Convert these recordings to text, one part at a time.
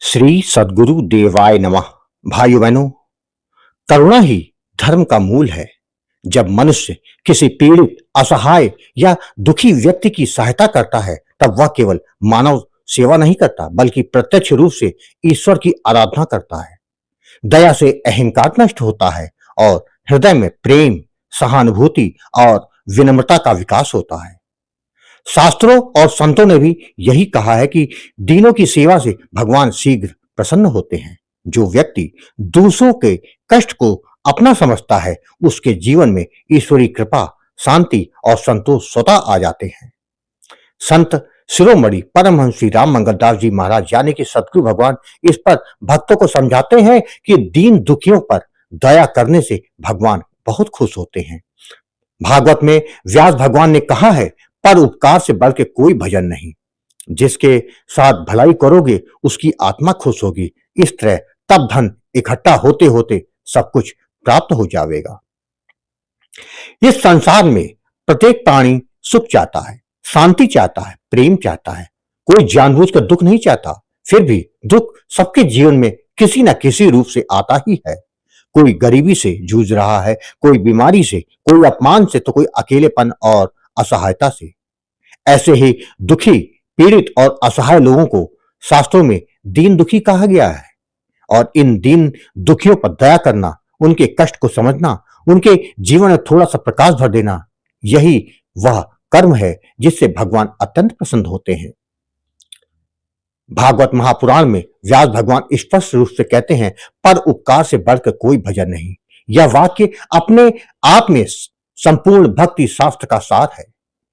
श्री सद्गुरु देवाय नमः। भाइयों बहनों, करुणा ही धर्म का मूल है। जब मनुष्य किसी पीड़ित, असहाय या दुखी व्यक्ति की सहायता करता है, तब वह केवल मानव सेवा नहीं करता, बल्कि प्रत्यक्ष रूप से ईश्वर की आराधना करता है। दया से अहंकार नष्ट होता है और हृदय में प्रेम, सहानुभूति और विनम्रता का विकास होता है। शास्त्रों और संतों ने भी यही कहा है कि दीनों की सेवा से भगवान शीघ्र प्रसन्न होते हैं। जो व्यक्ति दूसरों के कष्ट को अपना समझता है, उसके जीवन में ईश्वरी कृपा, शांति और संतोष स्वतः आ जाते हैं। संत शिरोमणि परमहंस श्री राम मंगल दास जी महाराज यानी कि सतगुरु भगवान इस पर भक्तों को समझाते हैं कि दीन दुखियों पर दया करने से भगवान बहुत खुश होते हैं। भागवत में व्यास भगवान ने कहा है, पर उपकार से बढ़ के कोई भजन नहीं। जिसके साथ भलाई करोगे उसकी आत्मा खुश होगी। इस तरह तब धन इकट्ठा होते होते सब कुछ प्राप्त हो जाएगा। इस संसार में प्रत्येक प्राणी सुख चाहता है, शांति चाहता है, प्रेम चाहता है। कोई जानबूझकर दुख नहीं चाहता। फिर भी दुख सबके जीवन में किसी न किसी रूप से आता ही है। कोई गरीबी से जूझ रहा है, कोई बीमारी से, कोई अपमान से, तो कोई अकेलेपन और असहायता से। ऐसे ही दुखी, पीड़ित और असहाय लोगों को शास्त्रों में दीन दुखी कहा गया है। और इन दीन दुखियों पर दया करना, उनके कष्ट को समझना, उनके जीवन में थोड़ा सा प्रकाश भर देना, यही वह कर्म है जिससे भगवान अत्यंत प्रसन्न होते हैं। भागवत महापुराण में व्यास भगवान स्पष्ट रूप से कहते हैं, पर उपकार से बढ़कर कोई भजन नहीं। यह वाक्य अपने आप में संपूर्ण भक्ति शास्त्र का सार है।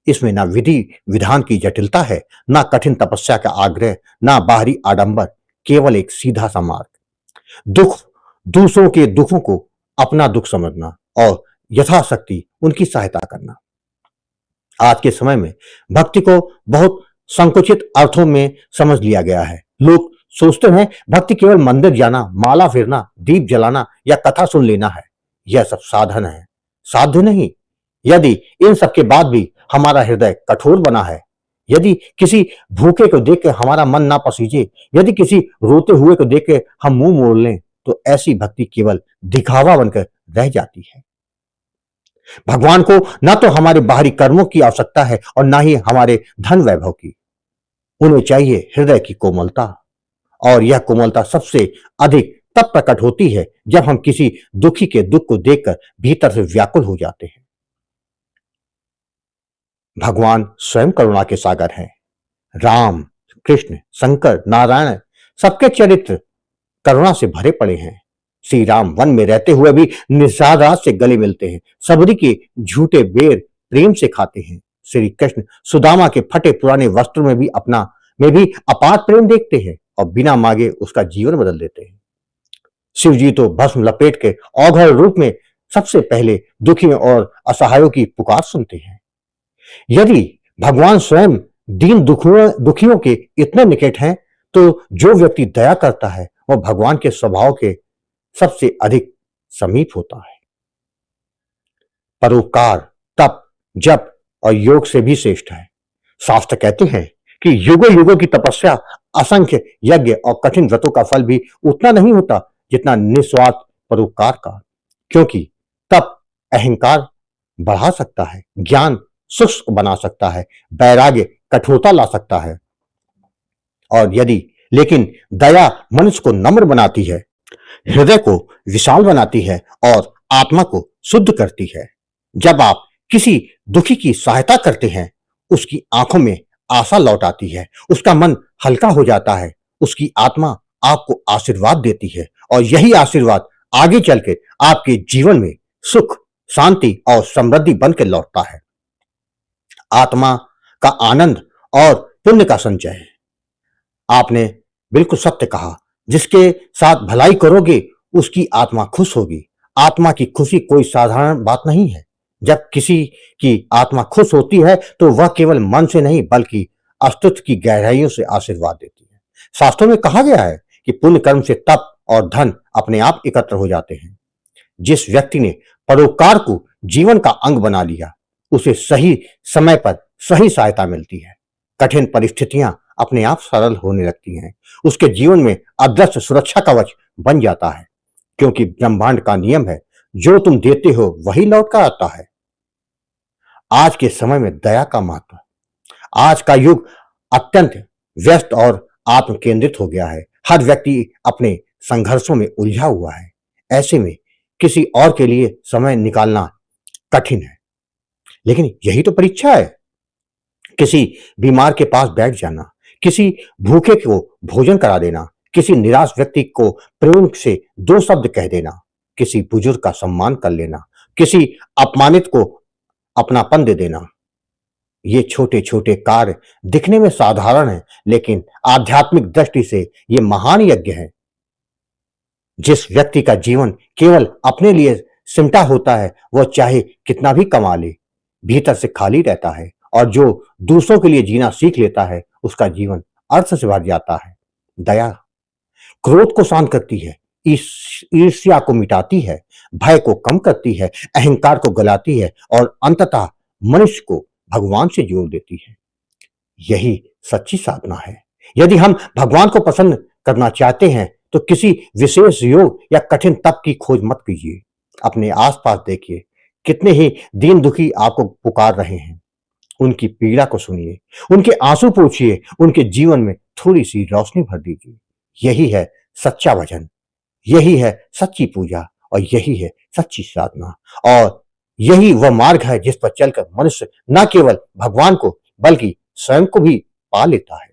इसमें ना विधि विधान की जटिलता है, ना कठिन तपस्या का आग्रह, ना बाहरी आडंबर, केवल एक सीधा सा मार्ग। दुख, दूसरों के दुखों को अपना दुख समझना और यथाशक्ति उनकी सहायता करना। आज के समय में भक्ति को बहुत संकुचित अर्थों में समझ लिया गया है। लोग सोचते हैं भक्ति केवल मंदिर जाना, माला फेरना, दीप जलाना या कथा सुन लेना है। यह सब साधन है, साध्य नहीं। यदि इन सब के बाद भी हमारा हृदय कठोर बना है, यदि किसी भूखे को देख के हमारा मन ना पसीजे, यदि किसी रोते हुए को देख के हम मुंह मोड़ लें, तो ऐसी भक्ति केवल दिखावा बनकर रह जाती है। भगवान को ना तो हमारे बाहरी कर्मों की आवश्यकता है और ना ही हमारे धन वैभव की। उन्हें चाहिए हृदय की कोमलता, और यह कोमलता सबसे अधिक तब प्रकट होती है जब हम किसी दुखी के दुख को देखकर भीतर से व्याकुल हो जाते हैं। भगवान स्वयं करुणा के सागर हैं। राम, कृष्ण, शंकर, नारायण, सबके चरित्र करुणा से भरे पड़े हैं। श्री राम वन में रहते हुए भी निषाद से गले मिलते हैं, सबरी के झूठे बेर प्रेम से खाते हैं। श्री कृष्ण सुदामा के फटे पुराने वस्त्र में भी अपार प्रेम देखते हैं और बिना मांगे उसका जीवन बदल देते हैं। शिव जी तो भस्म लपेट के औघड़ रूप में सबसे पहले दुखियों और असहायों की पुकार सुनते हैं। यदि भगवान स्वयं दीन दुखियों के इतने निकट हैं, तो जो व्यक्ति दया करता है वह भगवान के स्वभाव के सबसे अधिक समीप होता है। परोपकार तप, जप और योग से भी श्रेष्ठ है। शास्त्र कहते हैं कि युगों युगों की तपस्या, असंख्य यज्ञ और कठिन व्रतों का फल भी उतना नहीं होता जितना निस्वार्थ परोपकार का। क्योंकि तप अहंकार बढ़ा सकता है, ज्ञान शुष्क बना सकता है, वैराग्य कठोरता ला सकता है, और लेकिन दया मनुष्य को नम्र बनाती है, हृदय को विशाल बनाती है और आत्मा को शुद्ध करती है। जब आप किसी दुखी की सहायता करते हैं, उसकी आंखों में आशा लौट आती है, उसका मन हल्का हो जाता है, उसकी आत्मा आपको आशीर्वाद देती है, और यही आशीर्वाद आगे चलकर आपके जीवन में सुख, शांति और समृद्धि बनकर लौटता है। आत्मा का आनंद और पुण्य का संचय है। आपने बिल्कुल सत्य कहा, जिसके साथ भलाई करोगे उसकी आत्मा खुश होगी। आत्मा की खुशी कोई साधारण बात नहीं है। जब किसी की आत्मा खुश होती है तो वह केवल मन से नहीं बल्कि अस्तित्व की गहराइयों से आशीर्वाद देती है। शास्त्रों में कहा गया है कि पुण्य कर्म से तप और धन अपने आप एकत्र हो जाते हैं। जिस व्यक्ति ने परोपकार को जीवन का अंग बना लिया, उसे सही समय पर सही सहायता मिलती है। कठिन परिस्थितियां अपने आप सरल होने लगती हैं। उसके जीवन में अदृश्य सुरक्षा कवच बन जाता है, क्योंकि ब्रह्मांड का नियम है, जो तुम देते हो वही लौट कर आता है। आज के समय में दया का महत्व। आज का युग अत्यंत व्यस्त और आत्म केंद्रित हो गया है। हर व्यक्ति अपने संघर्षों में उलझा हुआ है। ऐसे में किसी और के लिए समय निकालना कठिन है, लेकिन यही तो परीक्षा है। किसी बीमार के पास बैठ जाना, किसी भूखे को भोजन करा देना, किसी निराश व्यक्ति को प्रेम से दो शब्द कह देना, किसी बुजुर्ग का सम्मान कर लेना, किसी अपमानित को अपनापन दे देना। ये छोटे छोटे कार्य दिखने में साधारण हैं, लेकिन आध्यात्मिक दृष्टि से ये महान यज्ञ है। जिस व्यक्ति का जीवन केवल अपने लिए सिमटा होता है, वह चाहे कितना भी कमा ले, भीतर से खाली रहता है। और जो दूसरों के लिए जीना सीख लेता है, उसका जीवन अर्थ से भर जाता है। दया क्रोध को शांत करती है, ईर्ष्या को मिटाती है, भय को कम करती है, अहंकार को गलाती है और अंततः मनुष्य को भगवान से जोड़ देती है। यही सच्ची साधना है। यदि हम भगवान को पसंद करना चाहते हैं, तो किसी विशेष योग या कठिन तप की खोज मत कीजिए। अपने आसपास देखिए, कितने ही दीन दुखी आपको पुकार रहे हैं। उनकी पीड़ा को सुनिए, उनके आंसू पोंछिए, उनके जीवन में थोड़ी सी रोशनी भर दीजिए। यही है सच्चा भजन, यही है सच्ची पूजा और यही है सच्ची साधना। और यही वह मार्ग है जिस पर चलकर मनुष्य न केवल भगवान को बल्कि स्वयं को भी पा लेता है।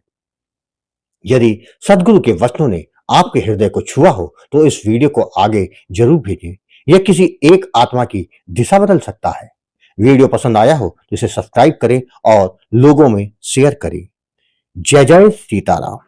यदि सदगुरु के वचनों ने आपके हृदय को छुआ हो, तो इस वीडियो को आगे जरूर भेजें। यह किसी एक आत्मा की दिशा बदल सकता है। वीडियो पसंद आया हो तो इसे सब्सक्राइब करें और लोगों में शेयर करें। जय जय सीताराम।